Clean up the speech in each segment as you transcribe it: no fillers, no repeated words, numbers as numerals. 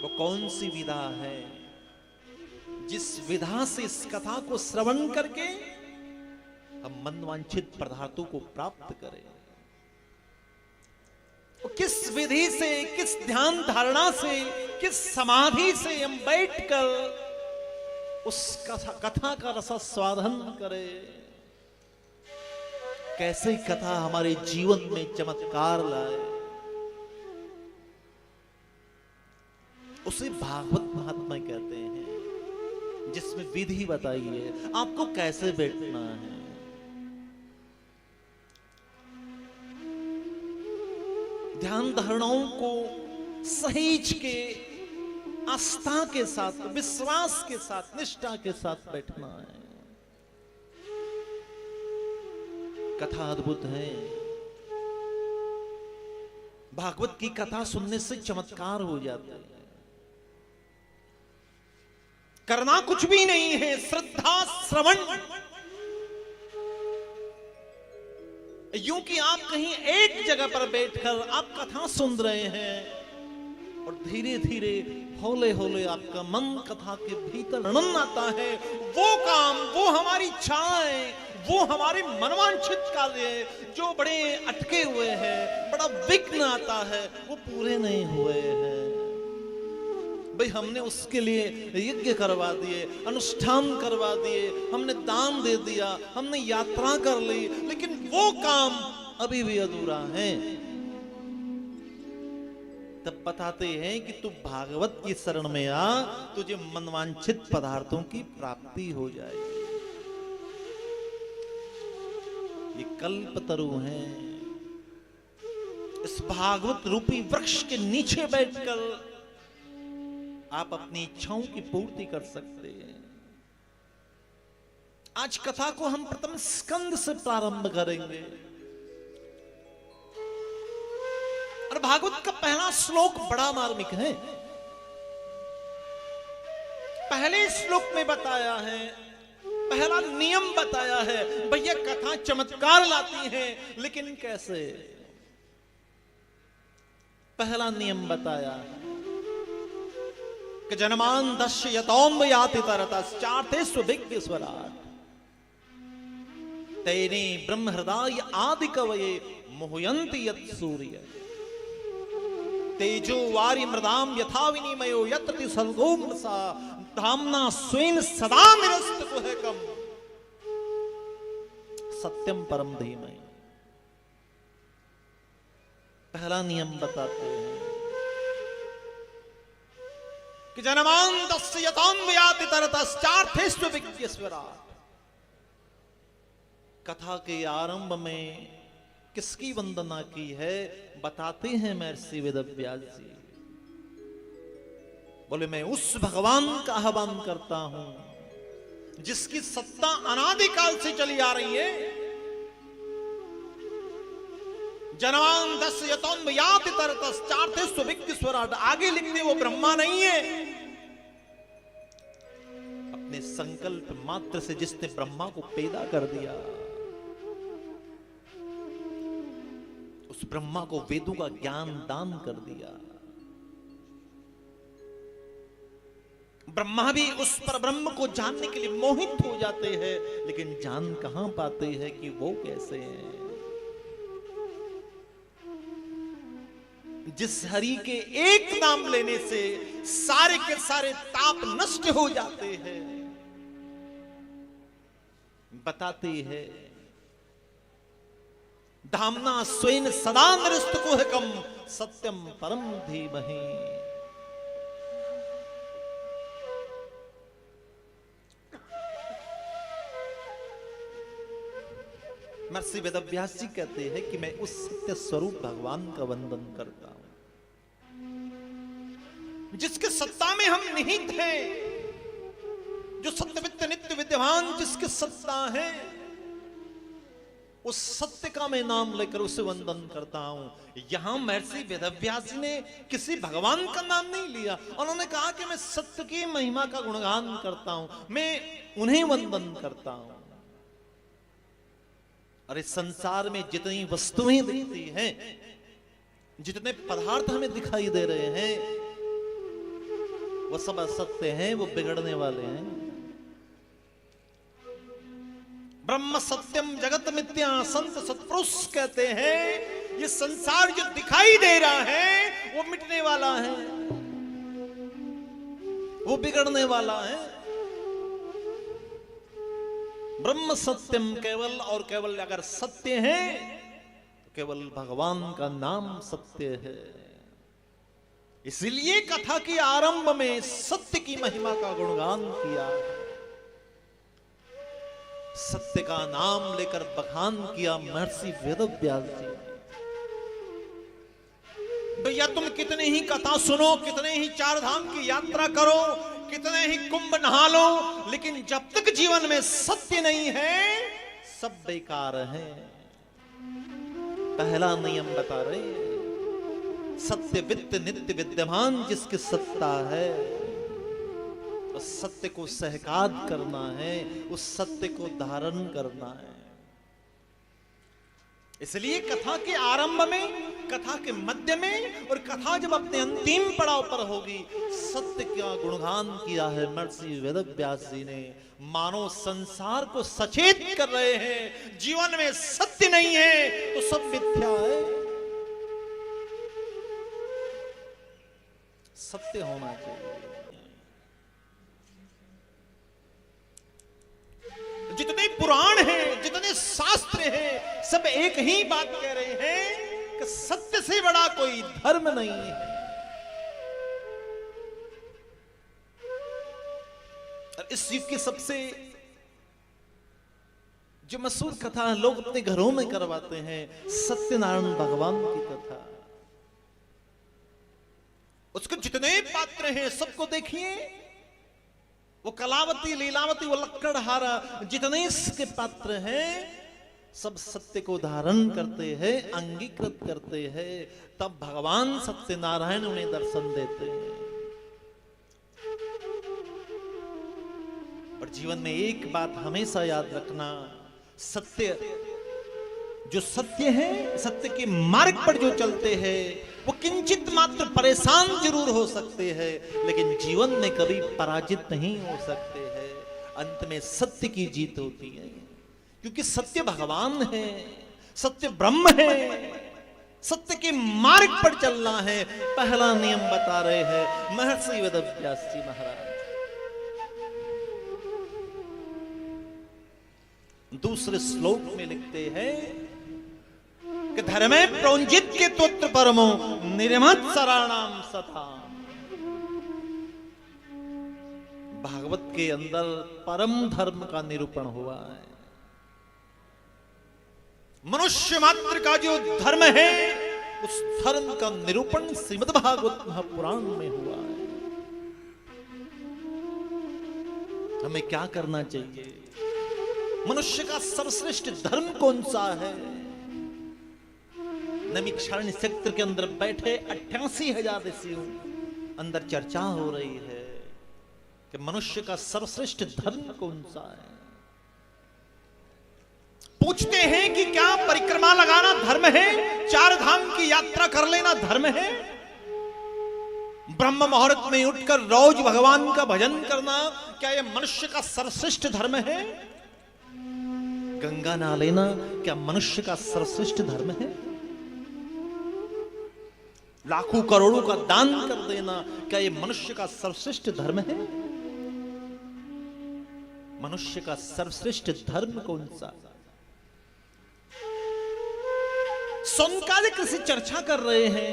वो कौन सी विधा है जिस विधा से इस कथा को श्रवण करके हम मनवांछित पदार्थों को प्राप्त करें। वो किस विधि से, किस ध्यान धारणा से, किस समाधि से हम बैठकर उस कथा का रसास्वादन करें। कैसे कथा हमारे जीवन में चमत्कार लाए, उसे भागवत महात्मा कहते हैं, जिसमें विधि बताई है आपको कैसे बैठना है। ध्यान धारणाओं को सहेज के, आस्था के साथ, विश्वास के साथ, निष्ठा के साथ बैठना है। कथा अद्भुत है। भागवत की कथा सुनने से चमत्कार हो जाता है। करना कुछ भी नहीं है, श्रद्धा श्रवण। यूं कि आप कहीं एक जगह पर बैठकर आप कथा सुन रहे हैं और धीरे धीरे हौले हौले आपका मन कथा के भीतर रन आता है। वो काम, वो हमारी इच्छाएं, वो हमारे मनवांछित कार्य जो बड़े अटके हुए हैं, बड़ा विघ्न आता है, वो पूरे नहीं हुए हैं। भाई हमने उसके लिए यज्ञ करवा दिए, अनुष्ठान करवा दिए, हमने दान दे दिया, हमने यात्रा कर ली, लेकिन वो काम अभी भी अधूरा है। तब बताते हैं कि तू भागवत की शरण में आ, तुझे मनवांछित पदार्थों की प्राप्ति हो जाएगी। ये कल्पतरु हैं। इस भागवत रूपी वृक्ष के नीचे बैठकर आप अपनी इच्छाओं की पूर्ति कर सकते हैं। आज कथा को हम प्रथम स्कंद से प्रारंभ करेंगे और भागवत का पहला श्लोक बड़ा मार्मिक है। पहले श्लोक में बताया है, पहला नियम बताया है, भैया कथा चमत्कार लाती है, लेकिन कैसे? पहला नियम बताया है कि जनमान दस्य यतोम्ब याति तरतश्चार्थेषु विज्ञस्वराट् तेने ब्रह्म हृदय आदि कवये मुह्यन्ति यत् सूर्य तेजो वारि मृदाम यथा विनिमयो यत्र सल्गो मृषा धाम्ना स्वेन सदा निरस्तकुहकम् सत्यम परम धीमहि। पहला नियम बताते हैं कि जनमान दस्य यतां याति तरतश्चार्थेषु विज्ञस्वराट्। कथा के आरंभ में किसकी वंदना की है बताते हैं महर्षि वेदव्यास जी। बोले मैं उस भगवान का आह्वान करता हूं जिसकी सत्ता अनादिकाल से चली आ रही है। जनवान दस्य यतों याति तरतश्चार्थेषु विज्ञस्वराट्। आगे लिखने वो ब्रह्मा नहीं है, अपने संकल्प मात्र से जिसने ब्रह्मा को पैदा कर दिया, उस ब्रह्मा को वेदों का ज्ञान दान कर दिया। ब्रह्मा भी उस परब्रह्म को जानने के लिए मोहित हो जाते हैं, लेकिन जान कहां पाते हैं कि वो कैसे हैं। जिस हरि के एक नाम लेने से सारे के सारे ताप नष्ट हो जाते हैं। बताते हैं धामना स्वेन सदा निरस्तकुहकम् सत्यम परम धीमहि। महर्षि वेदव्यास जी कहते हैं कि मैं उस सत्य स्वरूप भगवान का वंदन करता हूं जिसके सत्ता में हम निहित हैं, जो सत्यवित्त नित्य विद्यमान जिसके सत्ता है, उस सत्य का मैं नाम लेकर उसे वंदन करता हूं। यहां महर्षि वेदव्यास जी ने किसी भगवान का नाम नहीं लिया, उन्होंने कहा कि मैं सत्य की महिमा का गुणगान करता हूं, मैं उन्हें वंदन करता हूं। और इस संसार में जितनी वस्तुएं दिखती हैं, जितने पदार्थ हमें दिखाई दे रहे हैं, वो सब असत्य हैं, वो बिगड़ने वाले हैं। ब्रह्म सत्यम जगत मिथ्या, संत सत्पुरुष कहते हैं ये संसार जो दिखाई दे रहा है वो मिटने वाला है, वो बिगड़ने वाला है। ब्रह्म सत्यम केवल और केवल अगर सत्य है तो केवल भगवान का नाम सत्य है। इसलिए कथा के आरंभ में सत्य की महिमा का गुणगान किया, सत्य का नाम लेकर बखान किया महर्षि वेदव्यास जी। भैया तुम कितने ही कथा सुनो, कितने ही चार धाम की यात्रा करो, कितने ही कुंभ नहा लो, लेकिन जब तक जीवन में सत्य नहीं है सब बेकार है। पहला नियम बता रहे हैं, सत्य वित्त नित्य विद्यमान जिसकी सत्ता है, उस सत्य को सहकार करना है, उस सत्य को धारण करना है। इसलिए कथा के आरंभ में, कथा के मध्य में और कथा जब अपने अंतिम पड़ाव पर होगी, सत्य का गुणगान किया है महर्षि वेदव्यास जी ने। मानो संसार को सचेत कर रहे हैं, जीवन में सत्य नहीं है तो सब मिथ्या है, सत्य होना चाहिए। जितने पुराण हैं, जितने शास्त्र हैं, सब एक ही बात कह रहे हैं कि सत्य से बड़ा कोई धर्म नहीं है। और इस युग की सबसे जो मशहूर कथा लोग अपने घरों में करवाते हैं, सत्यनारायण भगवान की कथा। उसके जितने पात्र हैं सबको देखिए, वो कलावती, लीलावती, वो लक्कड़हारा, जितने इसके पात्र हैं सब सत्य को धारण करते हैं, अंगीकृत करते हैं। तब भगवान सत्यनारायण उन्हें दर्शन देते हैं। और जीवन में एक बात हमेशा याद रखना, सत्य जो सत्य है, सत्य के मार्ग पर जो चलते हैं वो किंचित मात्र परेशान जरूर हो सकते हैं, लेकिन जीवन में कभी पराजित नहीं हो सकते हैं। अंत में सत्य की जीत होती है, क्योंकि सत्य भगवान है, सत्य ब्रह्म है, सत्य के मार्ग पर चलना है। पहला नियम बता रहे हैं महर्षि वेदव्यास जी महाराज। दूसरे श्लोक में लिखते हैं कि धर्मे प्रोंजित के तोत्र परमो निर्मत सराणाम सथा। भागवत के अंदर परम धर्म का निरूपण हुआ है। मनुष्य मात्र का जो धर्म है उस धर्म का निरूपण श्रीमद् भागवत महापुराण में हुआ है। हमें क्या करना चाहिए? मनुष्य का सर्वश्रेष्ठ धर्म कौन सा है? नैमिषारण्य क्षेत्र के अंदर बैठे 88,000 ऋषियों अंदर चर्चा हो रही है कि मनुष्य का सर्वश्रेष्ठ धर्म कौन सा है। पूछते हैं कि क्या परिक्रमा लगाना धर्म है? चार धाम की यात्रा कर लेना धर्म है? ब्रह्म मुहूर्त में उठकर रोज भगवान का भजन करना क्या यह मनुष्य का सर्वश्रेष्ठ धर्म है? गंगा नहा लेना क्या मनुष्य का सर्वश्रेष्ठ धर्म है? लाखों करोड़ों का दान कर देना क्या यह मनुष्य का सर्वश्रेष्ठ धर्म है? मनुष्य का सर्वश्रेष्ठ धर्म कौन सा? सोनकादिक ऋषि चर्चा कर रहे हैं।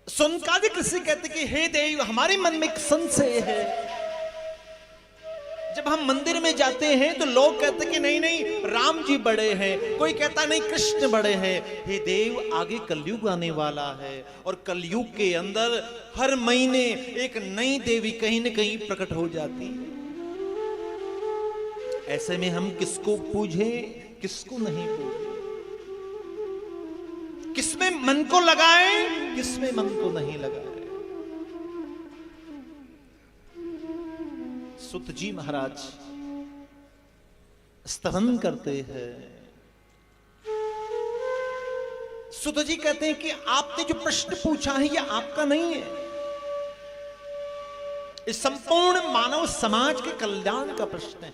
सोनकादिक ऋषि कहते कि हे देव, हमारे मन में एक संशय है। जब हम मंदिर में जाते हैं तो लोग कहते कि नहीं नहीं राम जी बड़े हैं, कोई कहता नहीं कृष्ण बड़े हैं। हे देव, आगे कलयुग आने वाला है और कलयुग के अंदर हर महीने एक नई देवी कहीं न कहीं प्रकट हो जाती है। ऐसे में हम किसको पूजें, किसको नहीं पूजें, किसमें मन को लगाएं, किसमें मन को नहीं लगाएं। सुत जी महाराज स्तवन करते हैं। सुत जी कहते हैं कि आपने जो प्रश्न पूछा है ये आपका नहीं है, इस संपूर्ण मानव समाज के कल्याण का प्रश्न है।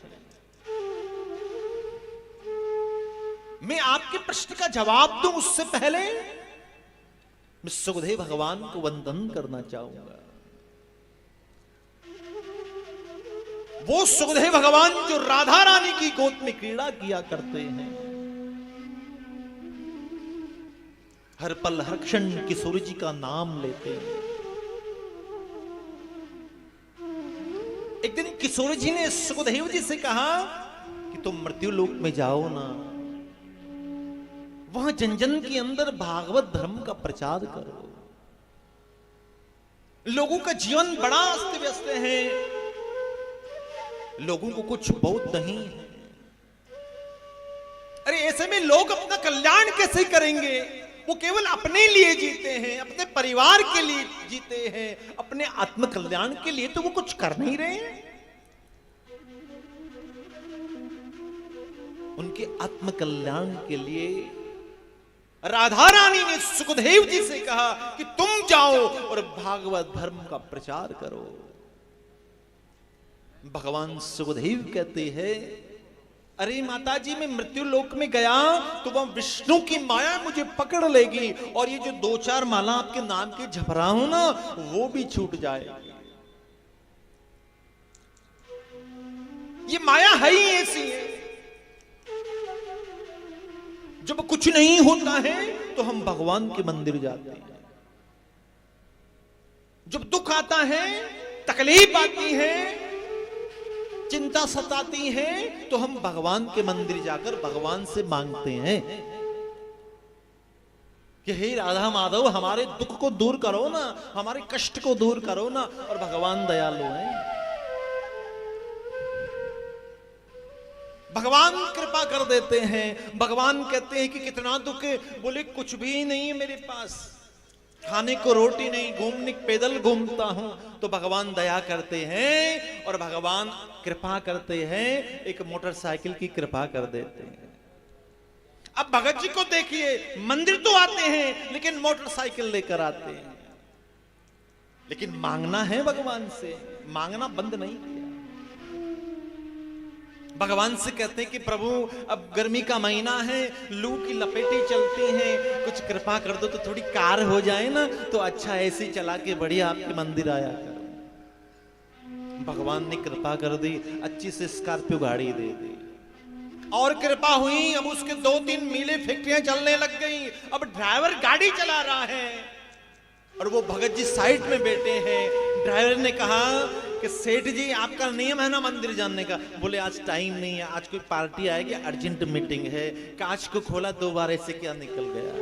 मैं आपके प्रश्न का जवाब दूं उससे पहले मैं सुखदेव भगवान को वंदन करना चाहूंगा। वो सुखदेव भगवान जो राधा रानी की गोद में क्रीड़ा किया करते हैं, हर पल हर क्षण किशोर जी का नाम लेते हैं। एक दिन किशोर जी ने सुखदेव जी से कहा कि तुम मृत्यु लोक में जाओ ना, वहां जन जन के अंदर भागवत धर्म का प्रचार करो। लोगों का जीवन बड़ा अस्त व्यस्त है, लोगों को कुछ बोध नहीं है। अरे ऐसे में लोग अपना कल्याण कैसे करेंगे? वो केवल अपने लिए जीते हैं, अपने परिवार के लिए जीते हैं, अपने आत्म कल्याण के लिए तो वो कुछ कर नहीं रहे हैं। उनके आत्म कल्याण के लिए राधा रानी ने सुखदेव जी से कहा कि तुम जाओ और भागवत धर्म का प्रचार करो। भगवान सुखदेव कहते हैं, अरे माताजी मैं मृत्यु लोक में गया तो वह विष्णु की माया मुझे पकड़ लेगी और ये जो 2-4 माला आपके नाम के जप रहा हूं ना वो भी छूट जाएगी। ये माया है ही ऐसी है, जब कुछ नहीं होता है तो हम भगवान के मंदिर जाते हैं, जब दुख आता है, तकलीफ आती है, चिंता सताती है तो हम भगवान के मंदिर जाकर भगवान से मांगते हैं कि हे राधा माधव हमारे दुख को दूर करो ना, हमारे कष्ट को दूर करो ना। और भगवान दयालु हैं, भगवान कृपा कर देते हैं। भगवान कहते हैं कि कितना दुख है, बोले कुछ भी नहीं है मेरे पास, खाने को रोटी नहीं, घूमने पैदल घूमता हूं। तो भगवान दया करते हैं और भगवान कृपा करते हैं, एक मोटरसाइकिल की कृपा कर देते हैं। अब भगत जी को देखिए, मंदिर तो आते हैं लेकिन मोटरसाइकिल लेकर आते हैं, लेकिन मांगना है भगवान से, मांगना बंद नहीं किया। भगवान से कहते हैं कि प्रभु अब गर्मी का महीना है, लू की लपेटें चलती हैं, कुछ कृपा कर दो तो थोड़ी कार हो जाए ना, तो अच्छा ऐसे चला के बढ़िया आपके मंदिर आया करो। भगवान ने कृपा कर दी, अच्छी से स्कॉर्पियो गाड़ी दे दी और कृपा हुई। अब उसके 2-3 मीले फैक्ट्रियां चलने लग गई, अब ड्राइवर गाड़ी चला रहा है और वो भगत जी साइड में बैठे हैं। ड्राइवर ने कहा कि सेठ जी आपका नियम है ना मंदिर जाने का? बोले आज टाइम नहीं है, आज कोई पार्टी आएगी, अर्जेंट मीटिंग है। कांच को खोला 2 बार, ऐसे क्या निकल गया।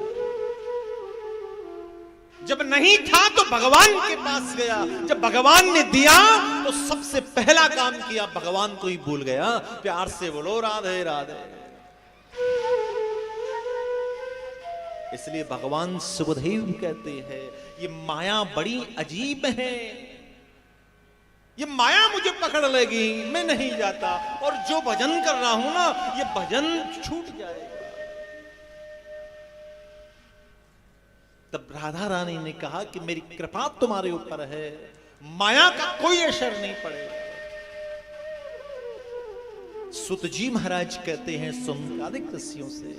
जब नहीं था तो भगवान के पास गया, जब भगवान ने दिया तो सबसे पहला काम किया, भगवान को ही भूल गया। प्यार से बोलो राधे राधे। इसलिए भगवान सुखदेव कहते हैं ये माया बड़ी अजीब है, ये माया मुझे पकड़ लेगी, मैं नहीं जाता, और जो भजन कर रहा हूं ना ये भजन छूट जाएगा। तब राधा रानी ने कहा कि मेरी कृपा तुम्हारे ऊपर है, माया का कोई असर नहीं पड़ेगा। सुत जी महाराज कहते हैं सुनकादिक ऋषियों से,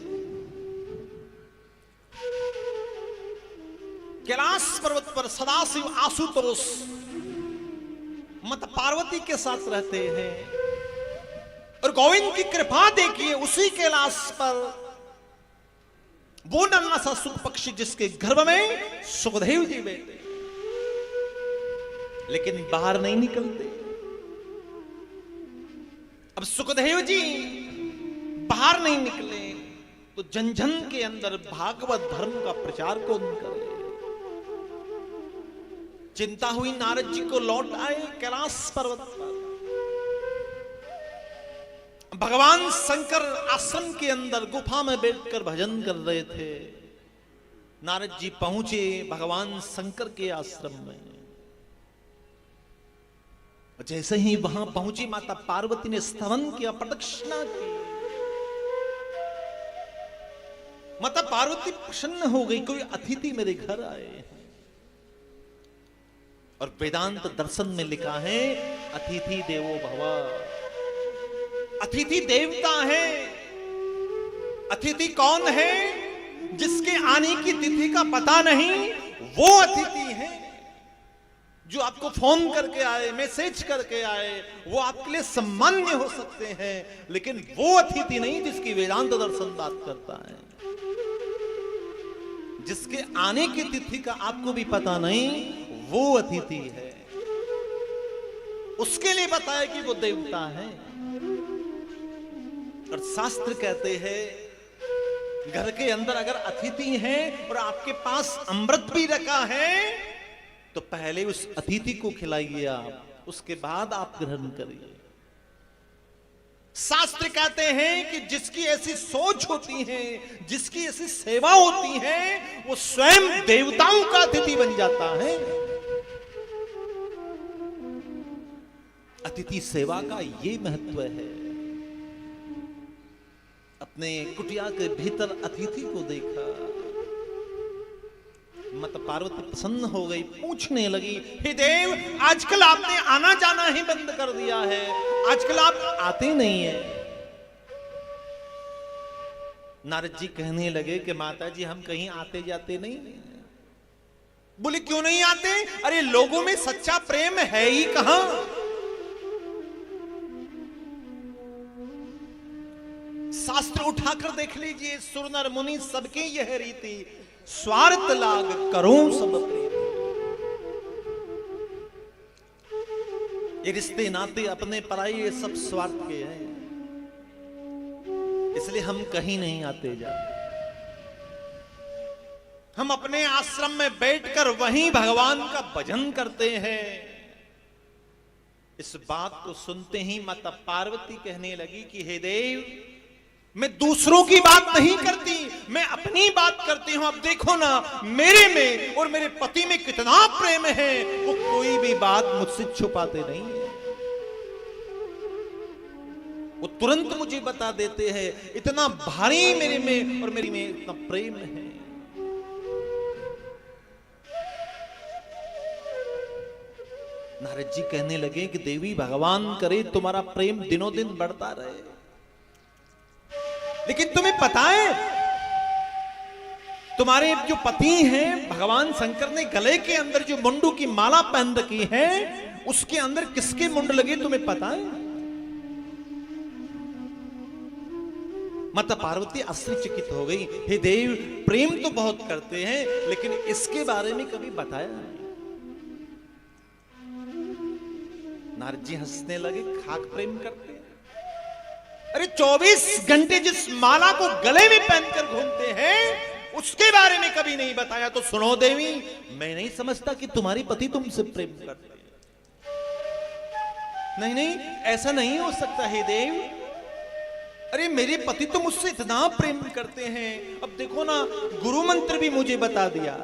कैलाश पर्वत पर सदाशिव आशुतोष मत पार्वती के साथ रहते हैं और गोविंद की कृपा देखिए, उसी कैलाश पर वो नन्हा सा सुख पक्षी जिसके गर्भ में सुखदेव जी बैठे, लेकिन बाहर नहीं निकलते। अब सुखदेव जी बाहर नहीं निकले तो जन जन के अंदर भागवत धर्म का प्रचार कौन करे। चिंता हुई, नारद जी को लौट आए कैलाश पर्वत पर। भगवान शंकर आश्रम के अंदर गुफा में बैठकर भजन कर रहे थे। नारद जी पहुंचे भगवान शंकर के आश्रम में। जैसे ही वहां पहुंची माता पार्वती ने स्तवन किया, प्रदक्षिणा की। माता पार्वती प्रसन्न हो गई, कोई अतिथि मेरे घर आए हैं। और वेदांत दर्शन में लिखा है अतिथि देवो भव। अतिथि देवता है। अतिथि कौन है? जिसके आने की तिथि का पता नहीं, वो अतिथि है। जो आपको फोन करके आए, मैसेज करके आए, वो आपके लिए सामान्य हो सकते हैं, लेकिन वो अतिथि नहीं जिसकी वेदांत दर्शन बात करता है। जिसके आने की तिथि का आपको भी पता नहीं, वो अतिथि है। उसके लिए बताया कि वो देवता है। और शास्त्र कहते हैं घर के अंदर अगर अतिथि है और आपके पास अमृत भी रखा है तो पहले उस अतिथि को खिलाइए आप, उसके बाद आप ग्रहण करिए। शास्त्र कहते हैं कि जिसकी ऐसी सोच होती है, जिसकी ऐसी सेवा होती है, वो स्वयं देवताओं का अतिथि बन जाता है। अतिथि सेवा का ये महत्व है। अपने कुटिया के भीतर अतिथि को देखा, मत पार्वती प्रसन्न हो गई, पूछने लगी, हे देव, आजकल आपने आना जाना ही बंद कर दिया है, आजकल आप आते नहीं है। नारद जी कहने लगे कि माता जी हम कहीं आते जाते नहीं। बोले क्यों नहीं आते? अरे लोगों में सच्चा प्रेम है ही कहां। शास्त्र उठाकर देख लीजिए, सुर नर मुनि सबकी यह रीति, स्वार्थ लाग करो सब प्रीति। ये रिश्ते नाते अपने पराये ये सब स्वार्थ के हैं, इसलिए हम कहीं नहीं आते जाते। हम अपने आश्रम में बैठकर वहीं भगवान का भजन करते हैं। इस बात को सुनते ही माता पार्वती कहने लगी कि हे देव, मैं दूसरों की बात नहीं करती, मैं अपनी बात करती हूं। अब देखो ना, मेरे में और मेरे पति में कितना प्रेम है, वो कोई भी बात मुझसे छुपाते नहीं है। वो तुरंत मुझे बता देते हैं, इतना भारी मेरे में और मेरी में इतना प्रेम है। नारद जी कहने लगे कि देवी, भगवान करे तुम्हारा प्रेम दिनों दिन बढ़ता रहे, लेकिन तुम्हें पता है तुम्हारे जो पति हैं, भगवान शंकर ने गले के अंदर जो मुंडू की माला पहन रखी है, उसके अंदर किसके मुंड लगे तुम्हें पता है? माता पार्वती आश्चर्यचकित हो गई। हे देव, प्रेम तो बहुत करते हैं, लेकिन इसके बारे में कभी बताया नहीं। नारद जी हंसने लगे, खाक प्रेम करते हैं। अरे 24 घंटे जिस माला को गले में पहनकर घूमते हैं, उसके बारे में कभी नहीं बताया। तो सुनो देवी, मैं नहीं समझता कि तुम्हारी पति तुमसे प्रेम करते हैं। नहीं नहीं, ऐसा नहीं हो सकता हे देव। अरे मेरे पति तो मुझसे इतना प्रेम करते हैं। अब देखो ना, गुरु मंत्र भी मुझे बता दिया।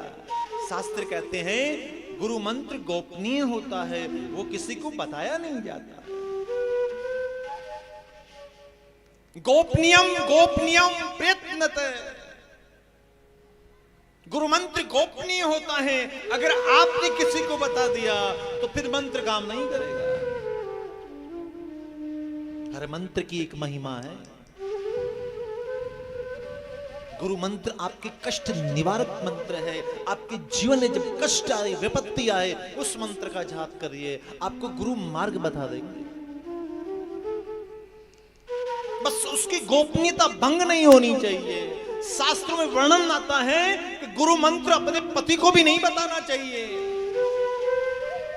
शास्त्र कहते हैं गुरु मंत्र गोपनीय होता है, वो किसी को बताया नहीं जाता। गोपनीयम गोपनीयम प्रयत्नत। गुरु मंत्र गोपनीय होता है। अगर आपने किसी को बता दिया तो फिर मंत्र काम नहीं करेगा। हर मंत्र की एक महिमा है। गुरु मंत्र आपके कष्ट निवारक मंत्र है। आपके जीवन में जब कष्ट आए, विपत्ति आए, उस मंत्र का जाप करिए, आपको गुरु मार्ग बता देंगे। बस उसकी गोपनीयता भंग नहीं होनी चाहिए। शास्त्रों में वर्णन आता है कि गुरु मंत्र अपने पति को भी नहीं बताना चाहिए।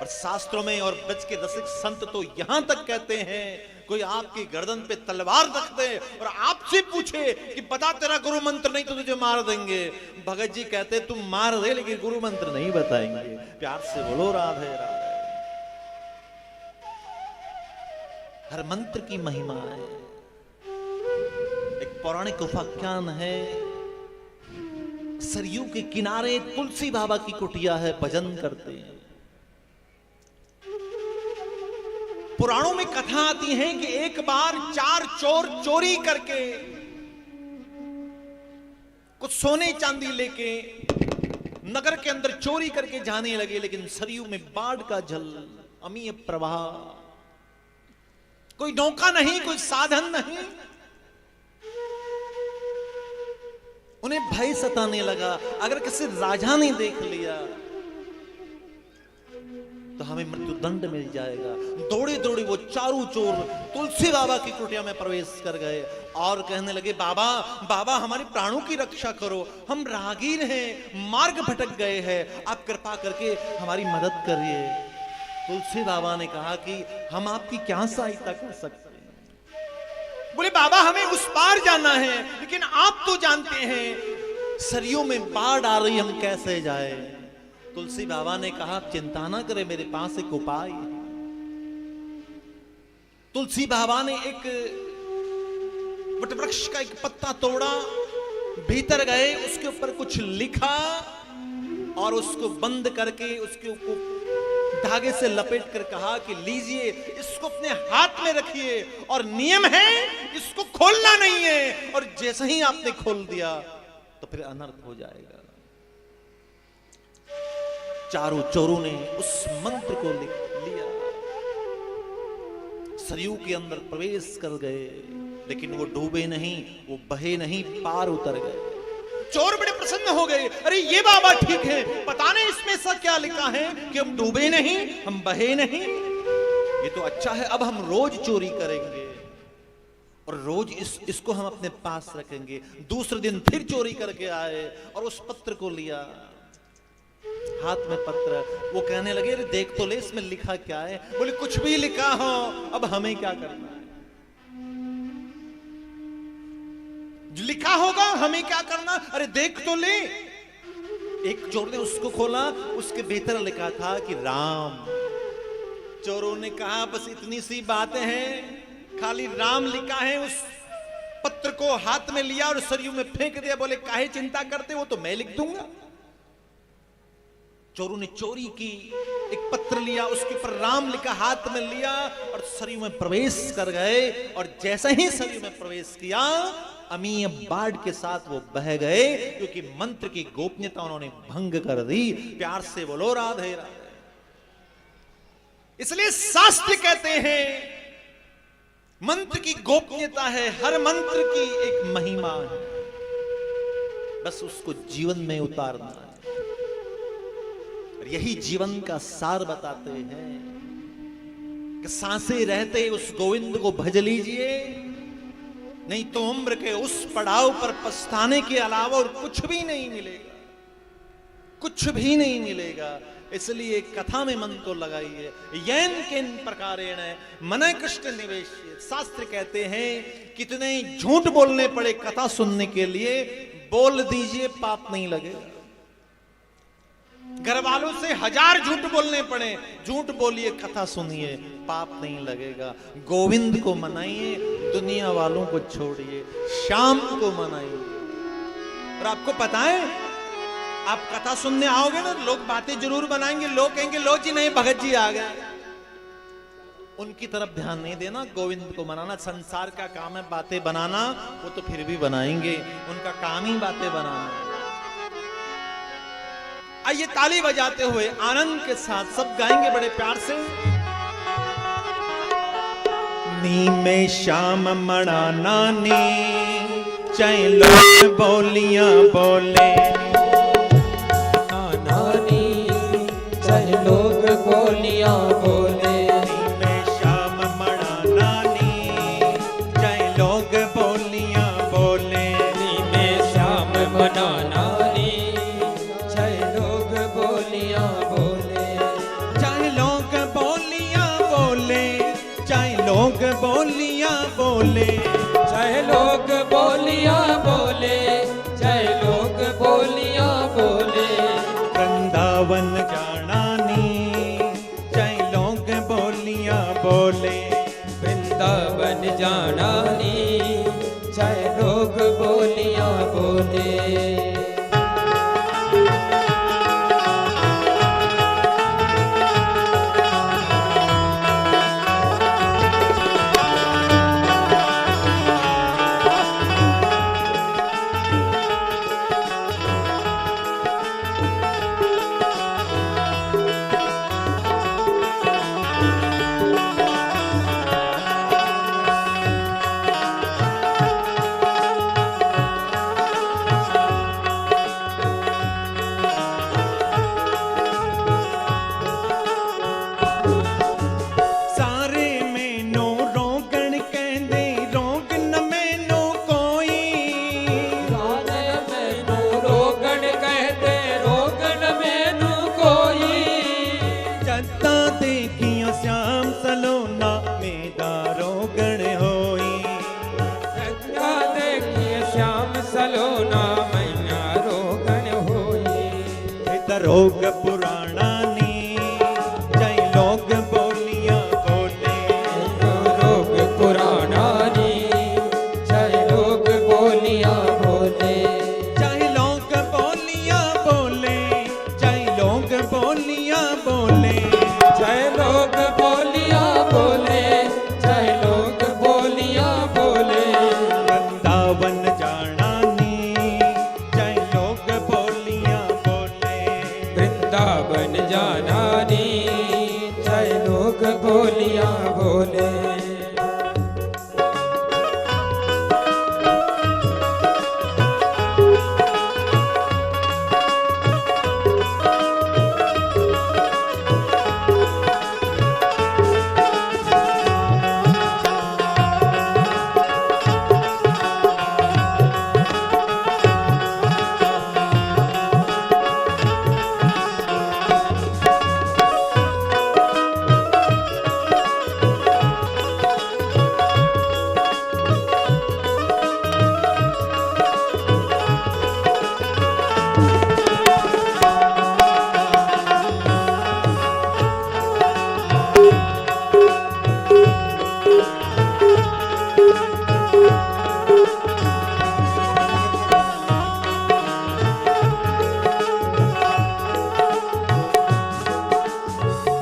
और शास्त्रों में और ब्रज के रसिक संत तो यहां तक कहते हैं, कोई आपकी गर्दन पे तलवार रख दे और आपसे पूछे कि बता तेरा गुरु मंत्र नहीं तो तुझे मार देंगे। भगत जी कहते तुम मार दे, लेकिन गुरु मंत्र नहीं बताएंगे। प्यार से बोलो राधे राधे। हर मंत्र की महिमा है। एक पौराणिक उपाख्यान है, सरयू के किनारे तुलसी बाबा की कुटिया है, भजन करते हैं। पुराणों में कथा आती है कि एक बार 4 चोर चोरी करके कुछ सोने चांदी लेके नगर के अंदर चोरी करके जाने लगे, लेकिन सरयू में बाढ़ का जल, अमीय प्रवाह, कोई नौका नहीं, कोई साधन नहीं। उन्हें भय सताने लगा, अगर किसी राजा ने देख लिया तो हमें मृत्यु दंड मिल जाएगा। दौड़े दौड़े वो चारों चोर तुलसी बाबा की कुटिया में प्रवेश कर गए और कहने लगे, बाबा बाबा हमारे प्राणों की रक्षा करो, हम राहगीर हैं, मार्ग भटक गए हैं, आप कृपा करके हमारी मदद करिए। तुलसी बाबा ने कहा कि हम आपकी क्या सहायता कर सकते हैं। बोले, बाबा हमें उस पार जाना है, लेकिन आप तो जानते हैं सरयू में बाढ़ आ रही, हम कैसे जाए। तुलसी बाबा ने कहा, चिंता ना करे, मेरे पास एक उपाय है। तुलसी बाबा ने एक वटवृक्ष का एक पत्ता तोड़ा, भीतर गए, उसके ऊपर कुछ लिखा और उसको बंद करके उसके ऊपर धागे से लपेट कर कहा कि लीजिए, इसको अपने हाथ में रखिए और नियम है इसको खोलना नहीं है, और जैसे ही आपने खोल दिया तो फिर अनर्थ हो जाएगा। चारों चोरों ने उस मंत्र को लिया, सरयू के अंदर प्रवेश कर गए, लेकिन वो डूबे नहीं, वो बहे नहीं, पार उतर गए। चोर बड़े प्रसन्न हो गए, अरे ये बाबा ठीक है, पता नहीं इसमें ऐसा क्या लिखा है कि हम डूबे नहीं, हम बहे नहीं, ये तो अच्छा है, अब हम रोज चोरी करेंगे और रोज इसको हम अपने पास रखेंगे। दूसरे दिन फिर चोरी करके आए और उस पत्र को लिया, हाथ में पत्र। वो कहने लगे, अरे देख तो ले इसमें लिखा क्या है। बोले, कुछ भी लिखा हो, अब हमें क्या करना है, जो लिखा होगा हमें क्या करना, अरे देख तो ले। एक चोर ने उसको खोला, उसके भीतर लिखा था कि राम। चोरों ने कहा, बस इतनी सी बातें हैं, खाली राम लिखा है। उस पत्र को हाथ में लिया और सरयू में फेंक दिया। बोले, काहे चिंता करते, वो तो मैं लिख दूंगा। चोरों ने चोरी की, एक पत्र लिया, उसके ऊपर राम लिखा, हाथ में लिया और सरयू में प्रवेश कर गए। और जैसे ही सरयू में प्रवेश किया, अमीय बाढ़ के साथ वो बह गए, क्योंकि मंत्र की गोपनीयता उन्होंने भंग कर दी। प्यार से बोलो राधे राधे। इसलिए शास्त्र कहते हैं मंत्र की गोपनीयता है, हर मंत्र की एक महिमा है, बस उसको जीवन में उतारना है। और यही जीवन का सार बताते हैं कि सांसें रहते उस गोविंद को भज लीजिए, नहीं तो उम्र के उस पड़ाव पर पछताने के अलावा और कुछ भी नहीं मिलेगा, कुछ भी नहीं मिलेगा। इसलिए कथा में मन तो लगाइए। यैन किन प्रकारेण मन कृष्ण निवेश। शास्त्र कहते हैं कितने झूठ बोलने पड़े कथा सुनने के लिए, बोल दीजिए, पाप नहीं लगेगा। घर वालों से 1000 झूठ बोलने पड़े, झूठ बोलिए, कथा सुनिए, पाप नहीं लगेगा। गोविंद को मनाइए, दुनिया वालों को छोड़िए, शाम को मनाइए। और आपको पता है, आप कथा सुनने आओगे ना, लोग बातें जरूर बनाएंगे, लोग कहेंगे लो जी नहीं भगत जी आ गए। उनकी तरफ ध्यान नहीं देना, गोविंद को मनाना। संसार का काम है बातें बनाना, वो तो फिर भी बनाएंगे, उनका काम ही बातें बनाना। आइए ताली बजाते हुए आनंद के साथ सब गाएंगे बड़े प्यार से। नी में श्याम मणा नानी, चाहे लोग बोलियां बोले, नानी चाहे लोग बोलियां बोले। नी में श्याम मणा नानी, चाहे लोग बोलियां बोले, नी में श्याम मना नानी, चाहे लोग बोलियां बोले। चाहे लोग बोलियां बोले, चाहे लोग बोलियां बोले, चाहे लोग बोलियां बोले, चाहे लोग बोलियां बोले। वृंदावन जाना नी, चाहे लोग बोलियां बोले, वृंदावन जाना नी, चाहे लोग बोलियां बोले। रोग पुराणा नी जय लोग बोलिया बोले रोग पुराना नी जय लोग बोलिया बोले जय लोग बोलिया बोले जय लोग बोलिया बोले जय लोग बोलिया बोले जय लोग बोलिया बोले वृंदावन जाना नी जय लोग बोलिया बोले वृंदावन जाना नी जय लोग बोलिया बोले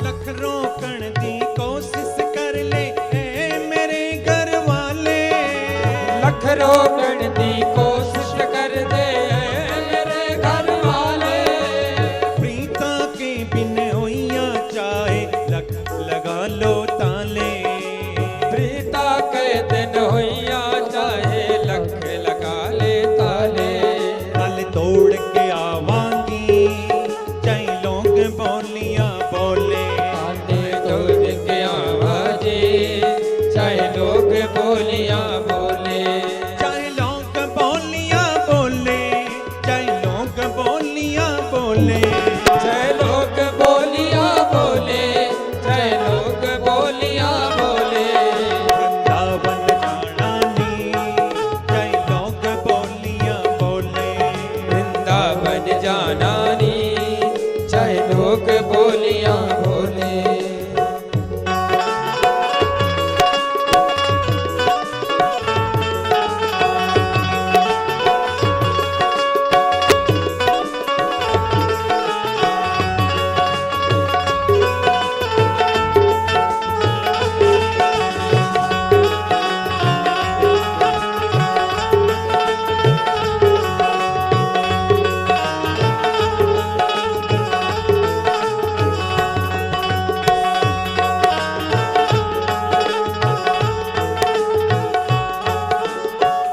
लख रोकण दी कोशिश कर ले ए मेरे घर वाले लख रोकण दी कोशिश कर दे मेरे घर वाले प्रीता के बिन होइया चाहे लख लगा लो ताले प्रीता के दिन होइया चाहे लख लगा ले ताले तल तोड़ के आवांगी जय लोग बोलिया बोले आने तोड़ के आवाजे चाहे लोग बोलिया बोले जय लोग बोलिया बोले जय लोग बोलिया बोले जय लोग बोलिया बोले जय लोग बोलिया बोले वृंदावन जाना नी जय लोग बोलिया बोले वृंदावन जाना नी जय लोग बोलिया बोले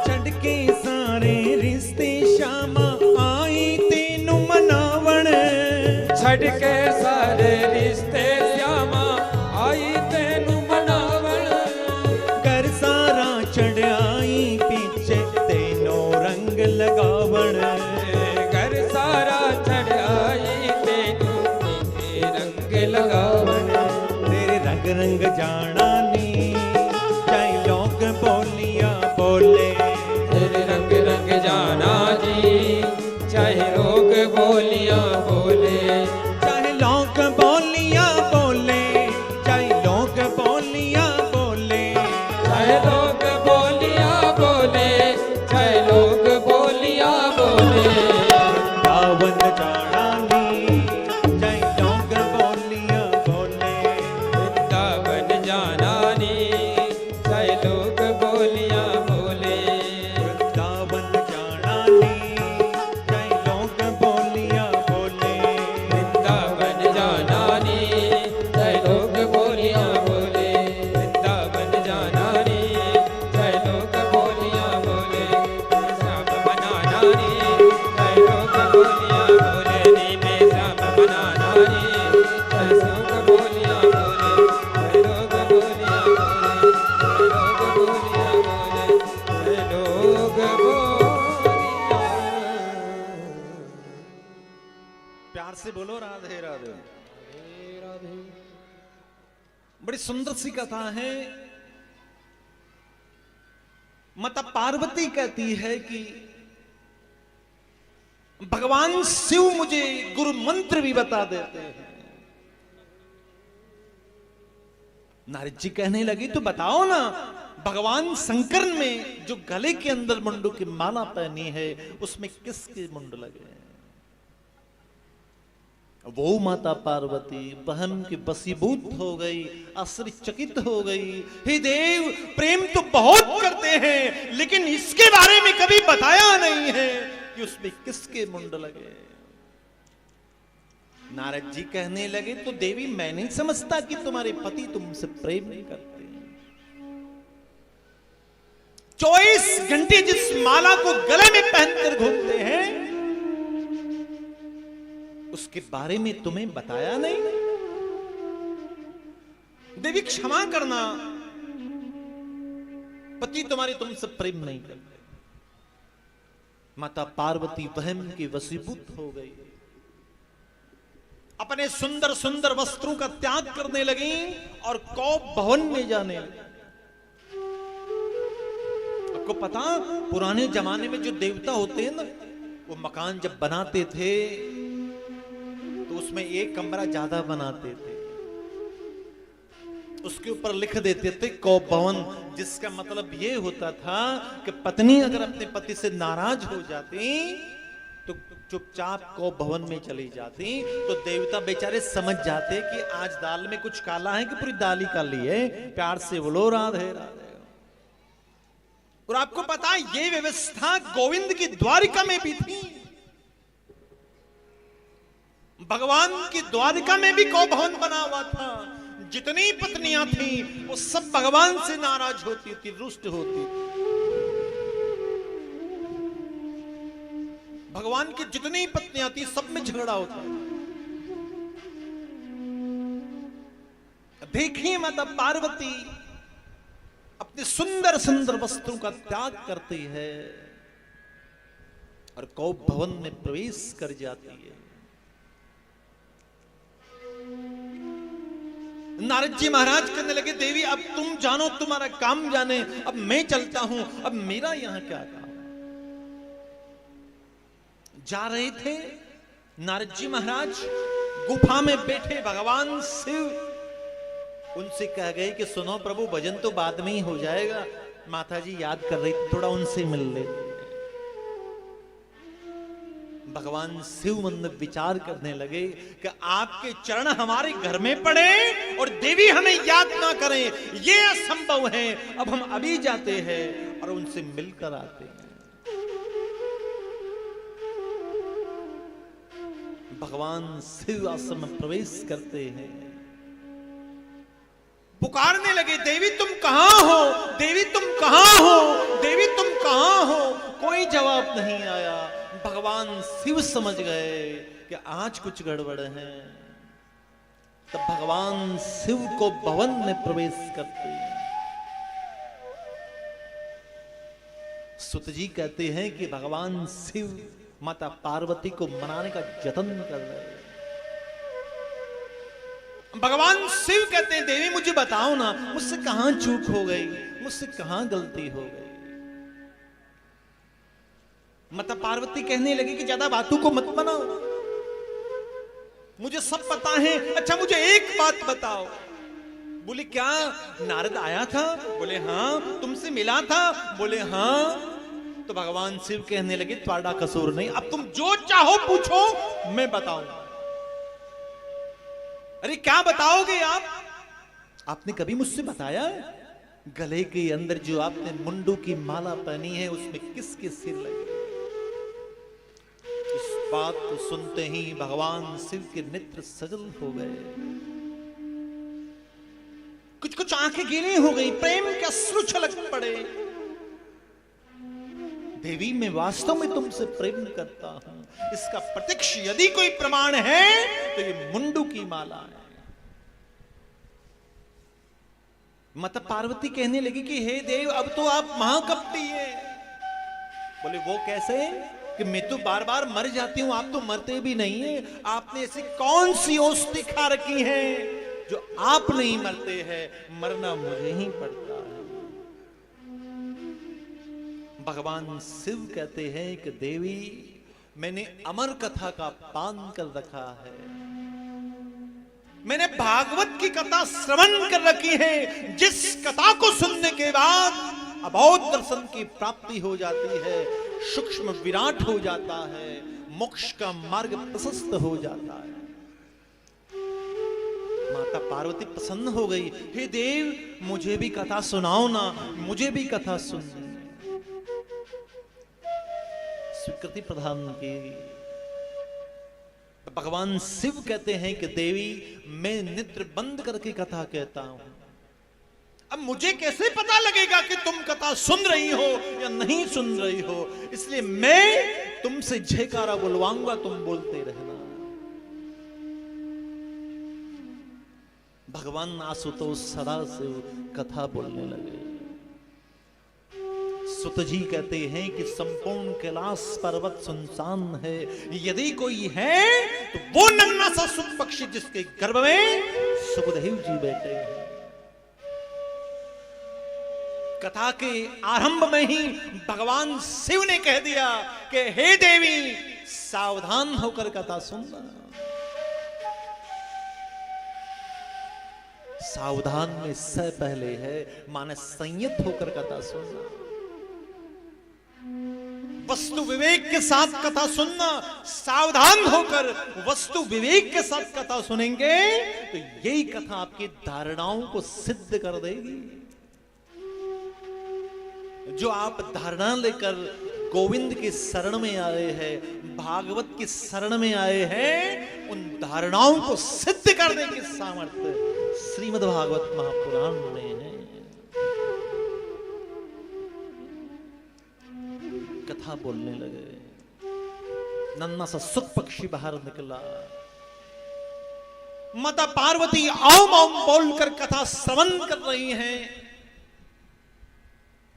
छड़ के सारे रिश्ते शामा आई तेनू मनावण छड़ के सारे रिश्ते श्यामा आई तेनू मनावण घर सारा चढ़ाई पीछे तेनो रंग लगावण घर सारा चढ़ाई तेनू नीले रंग लगावण तेरे रंग रंग जाना नी जय लोग बोलिया बोले तेरे रंग रंग जाना जी चाहे लोग बोलिया बोले चाहे लोग बोलिया बोले चाहे लोग बोलिया बोले चाहे लोग बोलिया बोले चाहे लोग बोलिया बोले वृंदावन जाना नी जय लोग बोलिया बोले वृंदावन जाना नी चाहे लोग बोलिया बोले वृंदावन जाना नी जय लोग बोलिया बोले वृंदावन जाना नी चाहे लोग बोलिया बोले वृंदावन जाना नी चाहे लोग बोलिया बोले श्याम बनाना नी चाहे लोग बोलिया बोले नीले श्याम बनाना नी चाहे लोग बोलिया बोले चाहे लोग बोलिया बोले चाहे लोग बोलिया बोले चाहे लोग बोलिया प्यार से बोलो राधे राधे। बड़ी सुंदर सी कथा है। माता पार्वती कहती है कि भगवान शिव मुझे गुरु मंत्र भी बता देते हैं। नारद जी कहने लगे तो बताओ ना, भगवान शंकर में जो गले के अंदर मुंडू की माला पहनी है उसमें किसके मुंड लगे हैं? वो माता पार्वती बहन की बसीभूत हो गई, आश्चर्यचकित हो गई। हे देव, प्रेम तो बहुत करते हैं लेकिन इसके बारे में कभी बताया नहीं है कि उसमें किसके मुंड लगे। नारद जी कहने लगे तो देवी, मैं नहीं समझता कि तुम्हारे पति तुमसे प्रेम नहीं करते। 24 घंटे जिस माला को गले में पहनकर घूमते हैं उसके बारे में तुम्हें बताया नहीं। देवी क्षमा करना, पति तुम्हारे तुमसे प्रेम नहीं करते। माता पार्वती वहम की वशीभूत हो गई, अपने सुंदर सुंदर वस्त्रों का त्याग करने लगी और कौप भवन में जाने लगी। आपको पता, पुराने जमाने में जो देवता होते हैं ना, वो मकान जब बनाते थे तो उसमें एक कमरा ज्यादा बनाते थे, उसके ऊपर लिख देते थे कौप भवन, जिसका मतलब ये होता था कि पत्नी अगर अपने पति से नाराज हो जाती तो चुपचाप कौप भवन में चली जाती, तो देवता बेचारे समझ जाते कि आज दाल में कुछ काला है कि पूरी दाल ही काली है। प्यार से बोलो राधे राधे। और आपको पता है ये व्यवस्था गोविंद की द्वारिका में भी थी। भगवान की द्वारिका में भी कौप भवन बना हुआ था। जितनी पत्नियां थी वो सब भगवान से नाराज होती थी, रुष्ट होती थी। भगवान की जितनी पत्नियां थी सब में झगड़ा होता। देखिए माता पार्वती अपने सुंदर सुंदर वस्त्रों का त्याग करती है और कौप भवन में प्रवेश कर जाती है। नारद जी महाराज कहने लगे, देवी अब तुम जानो, तुम्हारा काम जाने, अब मैं चलता हूं, अब मेरा यहां क्या काम। जा रहे थे नारद जी महाराज, गुफा में बैठे भगवान शिव उनसे कह गए कि सुनो प्रभु, भजन तो बाद में ही हो जाएगा, माता जी याद कर रही थी, थोड़ा उनसे मिल ले। भगवान शिव मन में विचार करने लगे कि आपके चरण हमारे घर में पड़े और देवी हमें याद ना करें, ये असंभव है। अब हम अभी जाते हैं और उनसे मिलकर आते हैं। भगवान शिव आश्रम में प्रवेश करते हैं, पुकारने लगे, देवी तुम कहां हो, देवी तुम कहां हो, देवी तुम कहां हो। कोई जवाब नहीं आया। भगवान शिव समझ गए कि आज कुछ गड़बड़ है। तब भगवान शिव को भवन में प्रवेश करते हैं। सुत जी कहते हैं कि भगवान शिव माता पार्वती को मनाने का जतन कर रहे हैं। भगवान शिव कहते हैं, देवी मुझे बताओ ना, मुझसे कहां चूक हो गई, मुझसे कहां गलती हो गई। माता पार्वती कहने लगी कि ज्यादा बातों को मत बनाओ, मुझे सब पता है। अच्छा मुझे एक बात बताओ। बोले क्या, नारद आया था? बोले हाँ। तुमसे मिला था? बोले हाँ। तो भगवान शिव कहने लगे, तुम्हारा कसूर नहीं, अब तुम जो चाहो पूछो, मैं बताऊंगा। अरे क्या बताओगे आप? आपने कभी मुझसे बताया गले के अंदर जो आपने मुंडू की माला पहनी है उसमें किसके सिर लगे? इस बात को सुनते ही भगवान शिव के नेत्र सजल हो गए, कुछ कुछ आंखें गीली हो गई, प्रेम के अश्रु छलक पड़े। देवी मैं वास्तव में तुमसे प्रेम करता हूं, इसका प्रत्यक्ष यदि कोई प्रमाण है तो ये मुंडू की माला है। माता पार्वती कहने लगी कि हे देव, अब तो आप महाकपटी हैं। बोले वो कैसे कि मैं तो बार बार मर जाती हूं, आप तो मरते भी नहीं हैं। आपने ऐसी कौन सी औषधि खा रखी है जो आप नहीं मरते हैं, मरना मुझे ही पड़ता है। भगवान शिव कहते हैं कि देवी मैंने अमर कथा का पान कर रखा है, मैंने भागवत की कथा श्रवण कर रखी है, जिस कथा को सुनने के बाद अबोध दर्शन की प्राप्ति हो जाती है, सूक्ष्म विराट हो जाता है, मोक्ष का मार्ग प्रशस्त हो जाता है। माता पार्वती प्रसन्न हो गई, हे देव मुझे भी कथा सुनाओ ना, मुझे भी कथा सुननी है। स्वीकृति प्रदान की। भगवान शिव कहते हैं कि देवी मैं नेत्र बंद करके कथा कहता हूं, अब मुझे कैसे पता लगेगा कि तुम कथा सुन रही हो या नहीं सुन रही हो, इसलिए मैं तुमसे जयकारा बुलवाऊंगा, तुम बोलते रहना। भगवान आशुतोष सदाशिव कथा बोलने लगे। सुत जी कहते हैं कि संपूर्ण कैलाश पर्वत सुनसान है, यदि कोई है तो वो नन्हा सा सुत पक्षी जिसके गर्भ में सुखदेव जी बैठे हैं। कथा के आरंभ में ही भगवान शिव ने कह दिया कि हे देवी सावधान होकर कथा सुनना। सावधान में स पहले है, माने संयत होकर कथा सुनना, वस्तु विवेक के साथ कथा सुनना। सावधान होकर वस्तु विवेक के साथ कथा सुनेंगे तो यही कथा आपकी धारणाओं को सिद्ध कर देगी। जो आप धारणा लेकर गोविंद की शरण में आए हैं, भागवत की शरण में आए हैं, उन धारणाओं को सिद्ध करने की सामर्थ्य श्रीमद् भागवत महापुराण में है। कथा बोलने लगे, नन्हा सा सुख पक्षी बाहर निकला। माता पार्वती ओम ओम बोलकर कथा श्रवण कर रही हैं,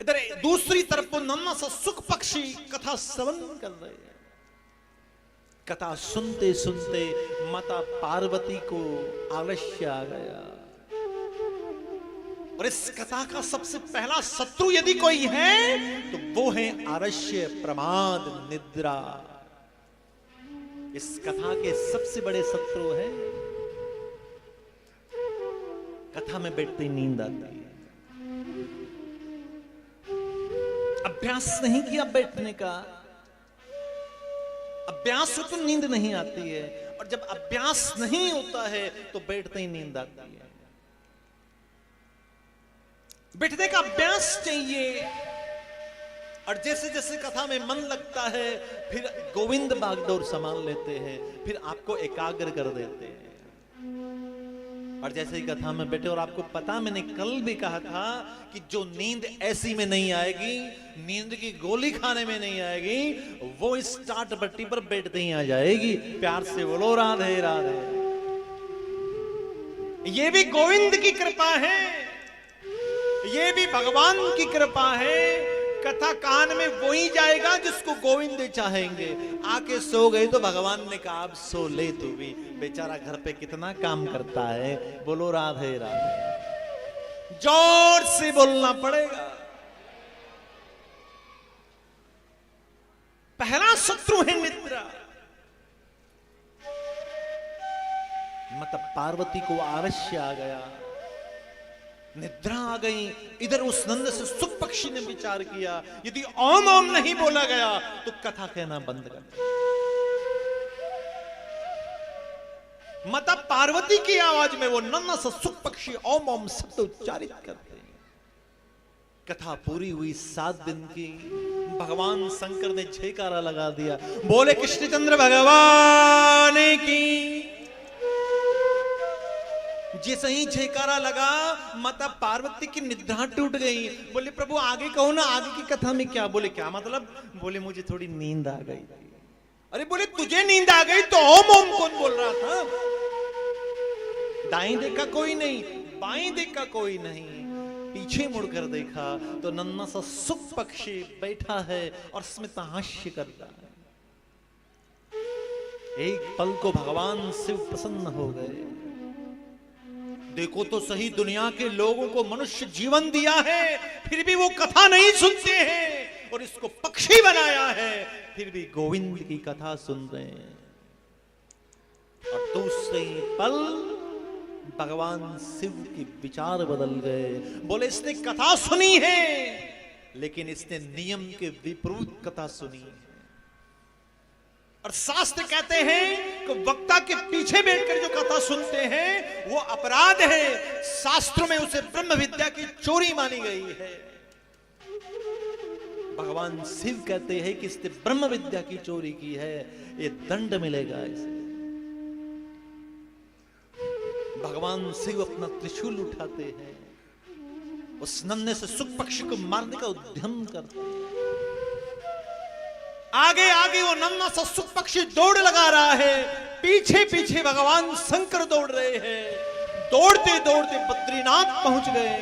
इधर दूसरी तरफ वो नन्हा सा सुख पक्षी कथा श्रवण कर रहे हैं। कथा सुनते सुनते माता पार्वती को आलस्य आ गया, और इस कथा का सबसे पहला शत्रु यदि कोई है तो वो है आलस्य, प्रमाद, निद्रा। इस कथा के सबसे बड़े शत्रु है, कथा में बैठते ही नींद आती है। अभ्यास नहीं किया बैठने का, अभ्यास से तो नींद नहीं आती है, और जब अभ्यास नहीं होता है तो बैठते ही नींद आती है। बैठने का अभ्यास चाहिए, और जैसे जैसे कथा में मन लगता है फिर गोविंद बागडोर संभाल लेते हैं, फिर आपको एकाग्र कर देते हैं। और जैसे ही कथा में बैठे, और आपको पता मैंने कल भी कहा था कि जो नींद ऐसी में नहीं आएगी, नींद की गोली खाने में नहीं आएगी, वो स्टार्ट बट्टी पर बैठते ही आ जाएगी। प्यार से बोलो राधे राधे। ये भी गोविंद की कृपा है, ये भी भगवान की कृपा है। कथा कान में वही जाएगा जिसको गोविंद चाहेंगे। आके सो गए तो भगवान ने कहा अब सो ले तू भी, बेचारा घर पे कितना काम करता है। बोलो राधे राधे, जोर से बोलना पड़ेगा। पहला शत्रु है निद्रा। मतलब पार्वती को आलस्य आ गया, निद्रा आ गई। इधर उस नंद से सुख पक्षी ने विचार किया, यदि ओम ओम नहीं बोला गया तो कथा कहना बंद कर। माता पार्वती की आवाज में वो नन्हा सा सुख पक्षी ओम ओम शब्द उच्चारित करते हैं। कथा पूरी हुई 7 दिन की। भगवान शंकर ने जयकारा लगा दिया, बोले कृष्णचंद्र भगवान की। जैसे ही जयकारा लगा माता पार्वती की निद्रा टूट गई। बोले प्रभु आगे कहो ना, आगे की कथा में क्या? बोले क्या मतलब? बोले मुझे थोड़ी नींद आ गई। अरे बोले तुझे नींद आ गई तो ओम ओम कौन बोल रहा था? दाएं देखा कोई नहीं, बाएं देखा कोई नहीं, पीछे मुड़कर देखा तो नन्हा सा सुख पक्षी बैठा है और स्मितहास्य कर रहा है। एक पल को भगवान शिव प्रसन्न हो गए। देखो तो सही, दुनिया के लोगों को मनुष्य जीवन दिया है, फिर भी वो कथा नहीं सुनते हैं। और इसको पक्षी बनाया है, फिर भी गोविंद की कथा सुन रहे हैं। और दूसरे पल भगवान शिव के विचार बदल गए। बोले इसने कथा सुनी है, लेकिन इसने नियम के विपरीत कथा सुनी है। और शास्त्र कहते हैं कि वक्ता के पीछे बैठकर जो कथा सुनते हैं वो अपराध है। शास्त्रों में उसे ब्रह्म विद्या की चोरी मानी गई है। भगवान शिव कहते हैं कि इसने ब्रह्म विद्या की चोरी की है, ये दंड मिलेगा इसे। भगवान शिव अपना त्रिशूल उठाते हैं, उस नन्हे से सुख पक्षी को मारने का उद्यम करते हैं। आगे आगे वो नन्हा सा सुख पक्षी दौड़ लगा रहा है, पीछे पीछे भगवान शंकर दौड़ रहे हैं। दौड़ते दौड़ते बद्रीनाथ पहुंच गए।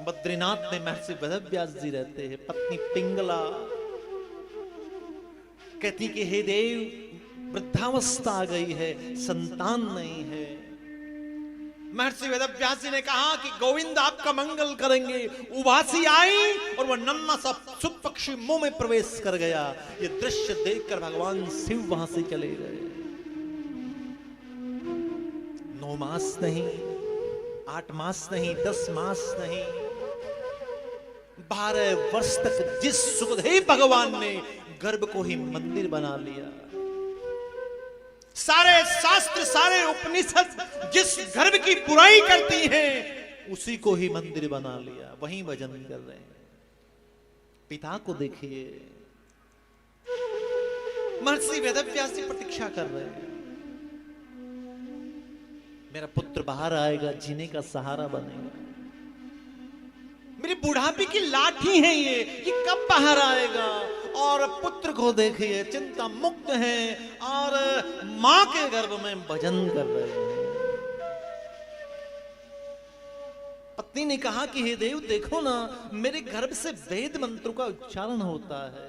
बद्रीनाथ में महर्षि वेदव्यास जी रहते हैं। पत्नी पिंगला कहती कि हे देव, वृद्धावस्था आ गई है, संतान नहीं है। महर्षि वेदव्यास जी ने कहा कि गोविंद आपका मंगल करेंगे। उवासी आई और वह नन्हा सा सुख पक्षी मुंह में प्रवेश कर गया। ये दृश्य देखकर भगवान शिव वहां से चले गए। 9 मास नहीं, 8 मास नहीं, 10 मास नहीं, 12 वर्ष तक जिस सुखदेव भगवान ने गर्भ को ही मंदिर बना लिया। सारे शास्त्र, सारे उपनिषद जिस गर्भ की बुराई करती हैं, उसी को ही मंदिर बना लिया, वहीं भजन कर रहे हैं। पिता को देखिए, महर्षि वेदव्यास जी प्रतीक्षा कर रहे हैं। मेरा पुत्र बाहर आएगा, जीने का सहारा बनेगा। मेरे बुढ़ापे की लाठी है ये कब बाहर आएगा। और पुत्र को देखिए, चिंता मुक्त है और मां के गर्भ में भजन कर रहे हैं। पत्नी ने कहा कि हे देव, देखो ना, मेरे गर्भ से वेद मंत्रों का उच्चारण होता है,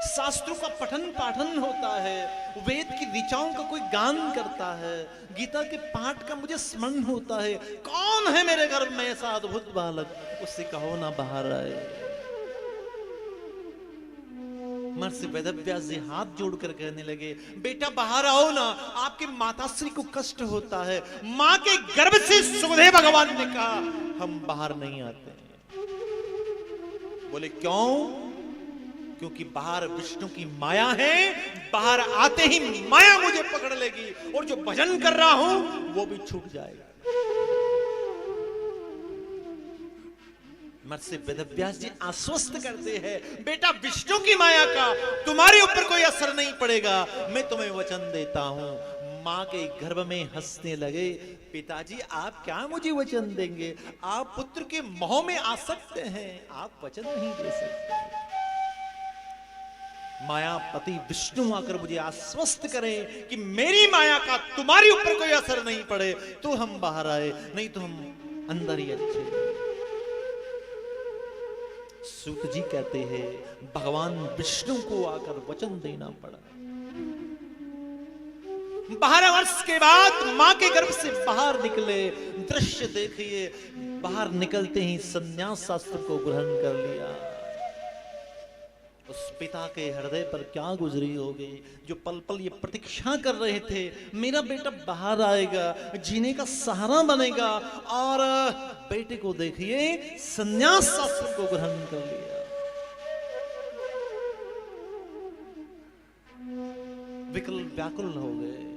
शास्त्रों का पठन पाठन होता है, वेद की ऋचाओं का कोई गान करता है, गीता के पाठ का मुझे स्मरण होता है। कौन है मेरे गर्भ में ऐसा अद्भुत बालक, उससे कहो ना बाहर आए। महर्षि वेदव्यास जी हाथ जोड़कर कहने लगे, बेटा बाहर आओ ना, आपकी माताश्री को कष्ट होता है। मां के गर्भ से सुखदेव भगवान ने कहा, हम बाहर नहीं आते। बोले क्यों? क्योंकि बाहर विष्णु की माया है, बाहर आते ही माया मुझे पकड़ लेगी और जो भजन कर रहा हूं वो भी छूट जाएगा। महर्षि वेदव्यास जी आश्वस्त करते हैं, बेटा विष्णु की माया का तुम्हारे ऊपर कोई असर नहीं पड़ेगा, मैं तुम्हें वचन देता हूं। मां के गर्भ में हंसने लगे, पिताजी आप क्या मुझे वचन देंगे? आप पुत्र के मोह में आ सकते हैं, आप वचन नहीं दे सकते। मायापति विष्णु आकर मुझे आश्वस्त करें कि मेरी माया का तुम्हारे ऊपर कोई असर नहीं पड़े तो हम बाहर आए, नहीं तो हम अंदर ही अच्छे। सूत जी कहते हैं, भगवान विष्णु को आकर वचन देना पड़ा। 12 वर्ष के बाद मां के गर्भ से बाहर निकले। दृश्य देखिए, बाहर निकलते ही संन्यास शास्त्र को ग्रहण कर लिया। उस पिता के हृदय पर क्या गुजरी होगी, जो पल पल ये प्रतीक्षा कर रहे थे, मेरा बेटा बाहर आएगा, जीने का सहारा बनेगा। और बेटे को देखिए, संन्यास शास्त्र को ग्रहण कर लिया। विकल व्याकुल हो गए।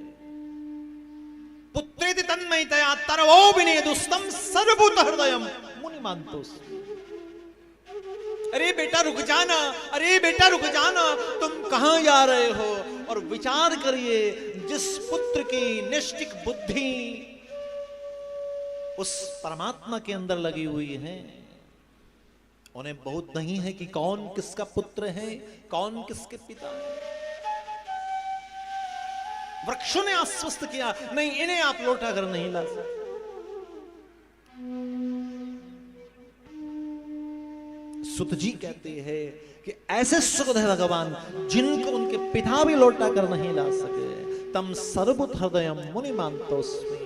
पुत्रेति तन्मयतया तरवो विनेदुस्तम सर्वभूत हृदयम मुनिमान्तोऽस्मि। अरे बेटा रुक जाना, अरे बेटा रुक जाना, तुम कहां जा रहे हो? और विचार करिए, जिस पुत्र की निष्ठिक बुद्धि उस परमात्मा के अंदर लगी हुई है, उन्हें बहुत नहीं है कि कौन किसका पुत्र है, कौन किसके पिता है। वृक्षों ने आश्वस्त किया, नहीं इन्हें आप लौटा कर नहीं ला सकते। सुत जी कहते हैं कि ऐसे सुखदेव भगवान जिनको उनके पिता भी लौटा कर नहीं ला सके, तम सर्वभूत हृदयम मुनिमान्तोऽस्मि।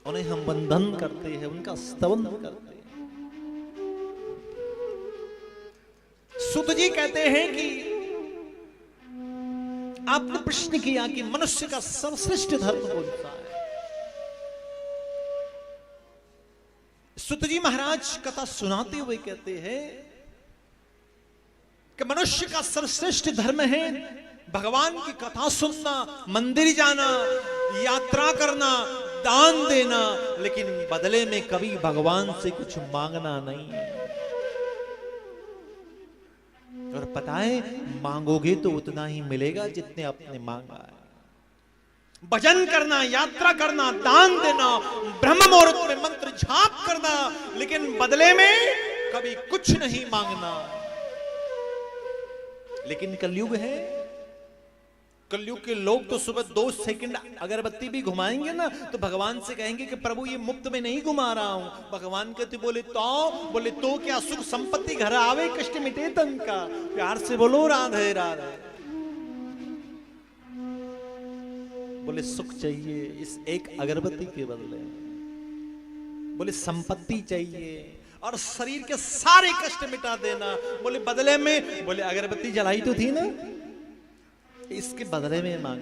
उन्हें हम वंदन करते हैं, उनका स्तवन करते हैं। सुत जी कहते हैं कि आपने प्रश्न किया कि मनुष्य का सर्वश्रेष्ठ धर्म कौन सा है। सुत जी महाराज कथा सुनाते हुए कहते हैं कि मनुष्य का सर्वश्रेष्ठ धर्म है भगवान की कथा सुनना, मंदिर जाना, यात्रा करना, दान देना, लेकिन बदले में कभी भगवान से कुछ मांगना नहीं है। और पता है मांगोगे तो उतना ही मिलेगा जितने आपने मांगा है। भजन करना, यात्रा करना, दान देना, ब्रह्म मुहूर्त में मंत्र जाप करना, लेकिन बदले में कभी कुछ नहीं मांगना। लेकिन कलयुग है, कलयुग के लोग तो सुबह 2 सेकंड अगरबत्ती भी घुमाएंगे ना तो भगवान से कहेंगे कि प्रभु ये मुफ्त में नहीं घुमा रहा हूं। भगवान कहते बोले तो क्या सुख संपत्ति घर आवे कष्ट मिटे तन का। प्यार से बोलो राधे राधे। बोले सुख चाहिए इस एक अगरबत्ती के बदले, बोले संपत्ति चाहिए और शरीर के सारे कष्ट मिटा देना, बोले बदले में, बोले अगरबत्ती जलाई तो थी ना, इसके बदले में मांग।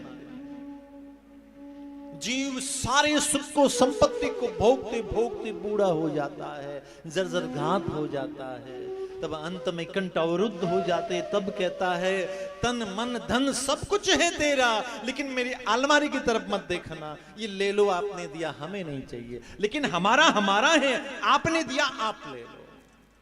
जीव सारे सुख को संपत्ति को भोगते भोगते बूढ़ा हो जाता है, जर्जर घात हो जाता है, तब अंत में कंठ अवरुद्ध हो जाते। तब कहता है तन मन धन सब कुछ है तेरा, लेकिन मेरी अलमारी की तरफ मत देखना। ये ले लो, आपने दिया, हमें नहीं चाहिए, लेकिन हमारा हमारा है, आपने दिया आप ले लो।